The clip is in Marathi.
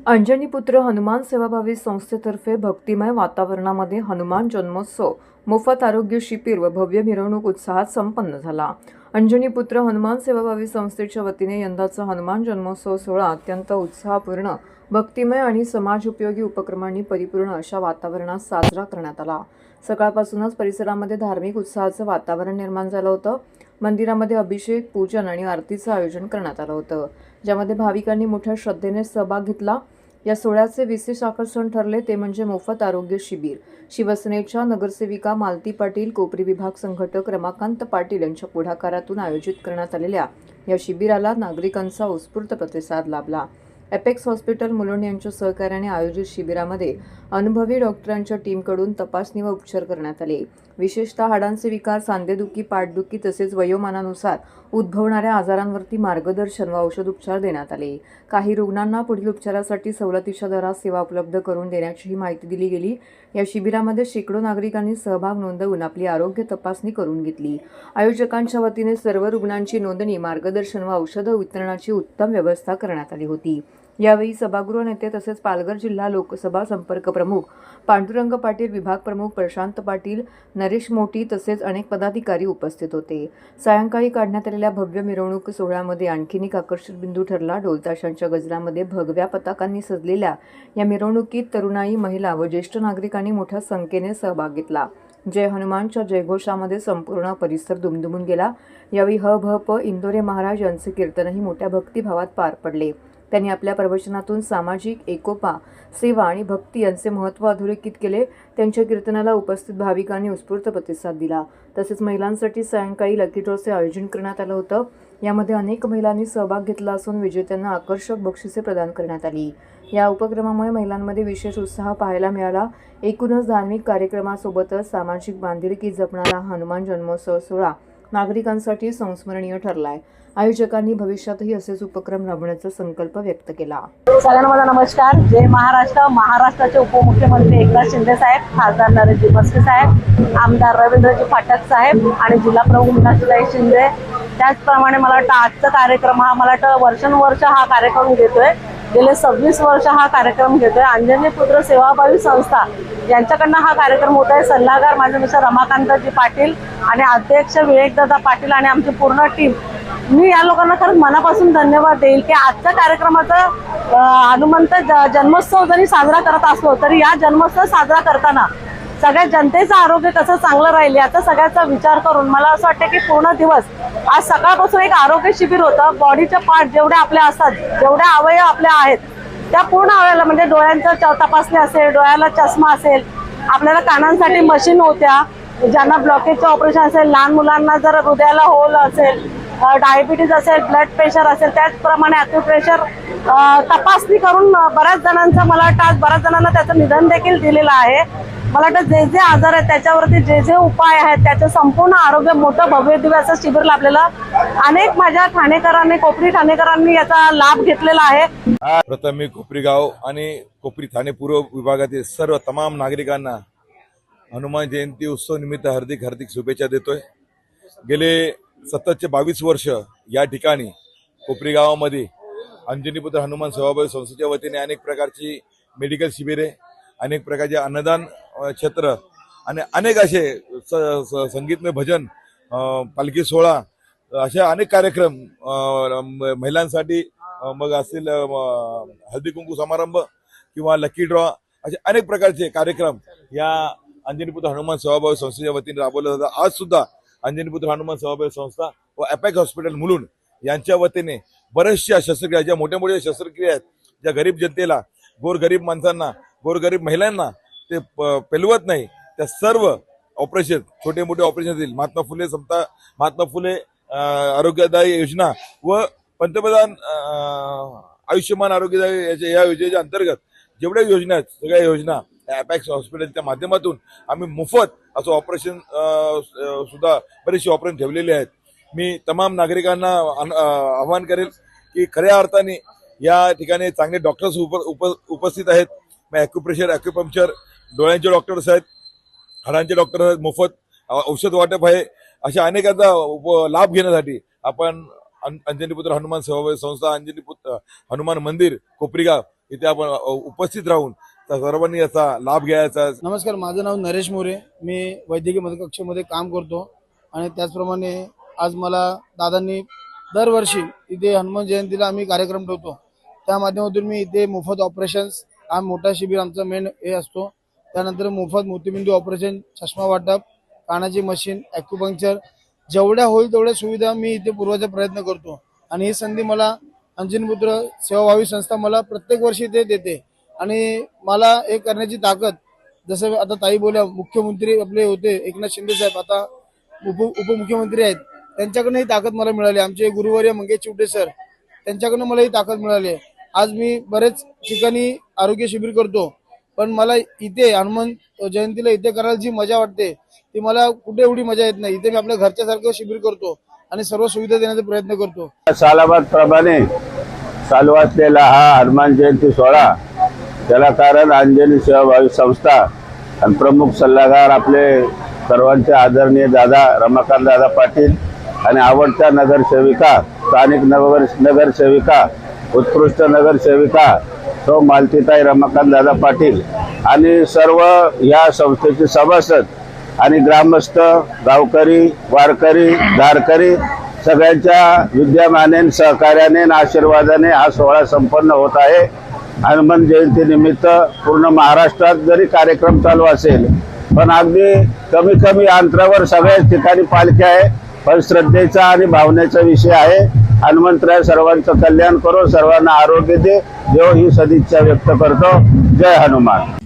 अंजनीपुत्र हनुमान सेवाभावी संस्थेतर्फे भक्तिमय वातावरणामध्ये हनुमान जन्मोत्सव, मोफत आरोग्य शिबिर व भव्य मिरवणूक उत्साहात संपन्न झाला। अंजनीपुत्र हनुमान सेवाभावी संस्थेच्या वतीने यंदाचा हनुमान जन्मोत्सव सोहळा अत्यंत उत्साहपूर्ण, भक्तिमय आणि समाजोपयोगी उपक्रमांनी परिपूर्ण अशा वातावरणात साजरा करण्यात आला। सकाळपासूनच परिसरामध्ये धार्मिक उत्साहाचं वातावरण निर्माण झालं होतं। मंदिरामध्ये अभिषेक, पूजन आणि आरतीचं आयोजन करण्यात आलं होतं, ज्यामध्ये भाविकांनी मोठ्या श्रद्धेने सहभाग घेतला। या सोहळ्याचे विशेष आकर्षण ठरले ते म्हणजे मोफत आरोग्य शिबिर। शिवसेनेच्या नगरसेविका मालती पाटील, कोपरी विभाग संघटक रमाकांत पाटील यांच्या पुढाकारातून आयोजित करण्यात आलेल्या या शिबिराला नागरिकांचा उत्स्फूर्त प्रतिसाद लाभला। एपेक्स हॉस्पिटल मुलुंड यांच्या सहकार्याने आयोजित शिबिरामध्ये अनुभवी डॉक्टरांच्या टीमकडून तपासणी व उपचार करण्यात आले। विशेषतः हाडांचे विकार, सांधेदुखी, पाठदुखी तसेच वयोमानानुसार उद्भवणाऱ्या आजारांवरती मार्गदर्शन व औषधोपचार देण्यात आले। काही रुग्णांना पुढील उपचारासाठी सवलतीच्या दरात सेवा उपलब्ध करून देण्याचीही माहिती दिली गेली। या शिबिरामध्ये शेकडो नागरिकांनी सहभाग नोंदवून आपली आरोग्य तपासणी करून घेतली। आयोजकांच्या वतीने सर्व रुग्णांची नोंदणी, मार्गदर्शन व औषध वितरणाची उत्तम व्यवस्था करण्यात आली होती। यावेळी सभागृह नेते तसेच पालघर जिल्हा लोकसभा संपर्क प्रमुख पांडुरंग पाटील, विभाग प्रमुख प्रशांत पाटील, नरेश मोठी तसेच अनेक पदाधिकारी उपस्थित होते। सायंकाळी काढण्यात आलेल्या भव्य मिरवणूक सोहळ्यामध्ये आणखीन एक आकर्षक बिंदू ठरला। ढोलताशांच्या गजरामध्ये भगव्या पताकांनी सजलेल्या या मिरवणुकीत तरुणाई, महिला व ज्येष्ठ नागरिकांनी मोठ्या संख्येने सहभाग घेतला। जय हनुमानच्या जयघोषामध्ये संपूर्ण परिसर दुमदुमून गेला। यावेळी ह भ प इंदोरे महाराज यांचे कीर्तनही मोठ्या भक्तिभावात पार पडले। त्यांनी आपल्या प्रवचनातून सामाजिक एकोपा, सेवा आणि भक्ती यांचे महत्त्व अधोरेखित केले। त्यांच्या कीर्तनाला उपस्थित भाविकांनी उत्स्फूर्त प्रतिसाद दिला। तसेच महिलांसाठी सायंकाळी लकी ड्रॉचे आयोजन करण्यात आलं होतं। यामध्ये अनेक महिलांनी सहभाग घेतला असून विजेत्यांना आकर्षक बक्षिसे प्रदान करण्यात आली। या उपक्रमामुळे महिलांमध्ये विशेष उत्साह पाहायला मिळाला। एकूणच धार्मिक कार्यक्रमासोबतच सामाजिक बांधिलकी जपणारा हनुमान जन्मोत्सव सोहळा नागरिकांसाठी संस्मरणीय ठरलाय। आयोजकांनी भविष्यातही असेच उपक्रम राबवण्याचा संकल्प व्यक्त केला। सगळ्यांना माझा नमस्कार। जय महाराष्ट्र। महाराष्ट्राचे उपमुख्यमंत्री एकनाथ शिंदे साहेब, खासदार नरेशजी मस्के साहेब, आमदार रवींद्रजी फाटक साहेब आणि जिल्हा प्रमुख मीनाक्षीताई शिंदे, त्याचप्रमाणे मला वाटतं आजचा कार्यक्रम हा मला वाटतं वर्षानुवर्ष हा कार्यक्रम घेतोय। गेले 26 वर्ष हा कार्यक्रम घेतोय। अंजनीपुत्र सेवाभावी संस्था यांच्याकडनं हा कार्यक्रम होत आहे। सल्लागार माझे मिस्टर रमाकांतजी पाटील आणि अध्यक्ष विवेकदादा पाटील आणि आमची पूर्ण टीम। मी या लोकांना खरंच मनापासून धन्यवाद देईल की आजच्या कार्यक्रमाचा हनुमंत जन्मोत्सव जरी साजरा करत असलो तरी या जन्मोत्सव साजरा करताना सगळ्या जनतेचं आरोग्य कसं चांगलं राहील याचा सगळ्याचा विचार करून मला असं वाटतं की पूर्ण दिवस आज सकाळपासून एक आरोग्य शिबिर होतं। बॉडीचे पार्ट जेवढे आपले असतात, जेवढे अवयव आपले आहेत त्या पूर्ण अवयवाला म्हणजे डोळ्यांचा तपासणी असेल, डोळ्याला चष्मा असेल, आपल्याला कानांसाठी मशीन होत्या, ज्यांना ब्लॉकेजचं ऑपरेशन असेल, लहान मुलांना जर हृदयाला होल असेल, डायबिटीज असेल, ब्लड प्रेशर असेल, त्याचप्रमाणे ॲक्युप्रेशर तपासणी करून बऱ्याच जणांचं मला वाटतं आज बऱ्याच जणांना त्याचं निधन देखील दिलेलं आहे। मला वाटतं जे जे आजार आहेत त्याच्यावरती जे जे उपाय आहेत त्याचं संपूर्ण आरोग्य मोठं भव्य दिव्य असं शिबिर लाभलेलं अनेक माझ्या ठाणेकरांनी, कोपरी ठाणेकरांनी याचा लाभ घेतलेला आहे। प्रथम मी कोपरी गाव आणि कोपरी ठाणे पूर्व विभागातील सर्व तमाम नागरिकांना हनुमान जयंती उत्सव निमित्त हार्दिक शुभेच्छा देतोय। गेले सततचे 22 वर्ष या ठिकाणी कोपरी गावामध्ये अंजनीपुत्र हनुमान सेवाभावी संस्थेच्या वतीने अनेक प्रकारची मेडिकल शिबिरे, अनेक प्रकारचे अन्नदान क्षेत्र आणि अनेक असे संगीतमय भजन, पालखी सोहळा, असे अनेक कार्यक्रम महिलांसाठी मग असतील हळदी कुंकू समारंभ किंवा लकी ड्रॉ, असे अनेक प्रकारचे कार्यक्रम या अंजनीपुत्र हनुमान सेवाभावी संस्थेच्या वतीने राबवलं जातं। आज सुद्धा अंजनीपुत्र हनुमान सेवाभावी संस्था व एपेक्स हॉस्पिटल मुलुंड यांच्या वतीने बऱ्याचशा शस्त्रक्रिया, ज्या मोठ्या मोठ्या शस्त्रक्रिया आहेत, ज्या गरीब जनतेला, गोरगरीब माणसांना, गोरगरीब महिलांना ते पेलवत नाही, त्या सर्व ऑपरेशन, छोटे मोठे ऑपरेशन असतील, महात्मा फुले आरोग्यदायी योजना व पंतप्रधान आयुष्यमान आरोग्यदायी या योजनेच्या अंतर्गत जेवढ्या योजना आहेत सगळ्या योजना एपेक्स हॉस्पिटलच्या माध्यमातून आम्ही मोफत असं ऑपरेशन सुद्धा बरेचसे ऑपरेशन ठेवलेले आहेत। मी तमाम नागरिकांना आवाहन करेल की खऱ्या अर्थाने या ठिकाणी चांगले डॉक्टर्स उपस्थित आहेत। ॲक्युप्रेशर, ॲक्युपंक्चर, डोळ्यांचे डॉक्टर्स आहेत, हाडांचे डॉक्टर आहेत, मोफत औषध वाटप आहे। अशा अनेकांचा लाभ घेण्यासाठी आपण अंजनीपुत्र हनुमान सेवाभावी संस्था, अंजनीपुत्र हनुमान मंदिर, कोपरी गाव इथे आपण उपस्थित राहून त्या सर्वांनी याचा लाभ घ्यायचा. नमस्कार, माझं नाव नरेश मोरे. मी वैद्यकीय मतकक्षेमध्ये काम करतो आणि त्याचप्रमाणे आज मला दादांनी दरवर्षी इथे हनुमान जयंतीला आम्ही कार्यक्रम ठेवतो. त्या माध्यमातून मी इथे मोफत ऑपरेशन्स हा मोठा शिबिर आमचा मेन हे असतो. त्यानंतर मोफत मोतीबिंदू ऑपरेशन, चष्मा वाटप, कानाची मशीन, ॲक्युपंक्चर, जेवढ्या होईल तेवढ्या सुविधा मी इथे पुरवायचा प्रयत्न करतो. आणि ही संधी मला अंजनीपुत्र सेवाभावी संस्था मला प्रत्येक वर्षी ते देते आणि मला हे करण्याची ताकद, जसं आता ताई बोल्या, मुख्यमंत्री आपले होते एकनाथ शिंदे साहेब, आता उपमुख्यमंत्री आहेत, त्यांच्याकडनं ही ताकद मला मिळाली. आमचे गुरुवर्य मंगेश चिवटे सर, त्यांच्याकडनं मला ही ताकद मिळाली. आज मी बरेच ठिकाणी आरोग्य शिबिर करतो, पण मला इथे हनुमान जयंतीला इथे करायला जी मजा वाटते ती मला कुठे एवढी मजा येत नाही. इथे मी आपल्या घरच्यासारखं शिबिर करतो आणि सर्व सुविधा देण्याचा प्रयत्न करतो. सालाबाद प्रमाणे चालू असलेला हा हनुमान जयंती सोहळा, त्याला कारण अंजनी सेवाभावी संस्था आणि प्रमुख सल्लागार आपले सर्वांचे आदरणीय दादा रमाकांत दादा पाटील आणि आवडत्या नगरसेविका, स्थानिक नगरसेविका, उत्कृष्ट नगरसेविका सौ मालतीताई रमाकांत दादा पाटील आणि सर्व या संस्थेचे सभासद आणि ग्रामस्थ, गावकरी, वारकरी, धारकरी सगळ्यांच्या विद्यमाने, सहकार्याने आणि आशीर्वादाने हा सोहळा संपन्न होत आहे. हनुमान जयंती निमित्त पूर्ण महाराष्ट्रात जरी कार्यक्रम चालू असेल, पण अगदी कमी अंतरावर सगळ्याच ठिकाणी पालखी आहे. पण श्रद्धेचा आणि भावनेचा विषय आहे. हनुमंतराय सर्वांचं कल्याण करो, सर्वांना आरोग्य दे, देव ही सदिच्छा व्यक्त करतो. जय हनुमान.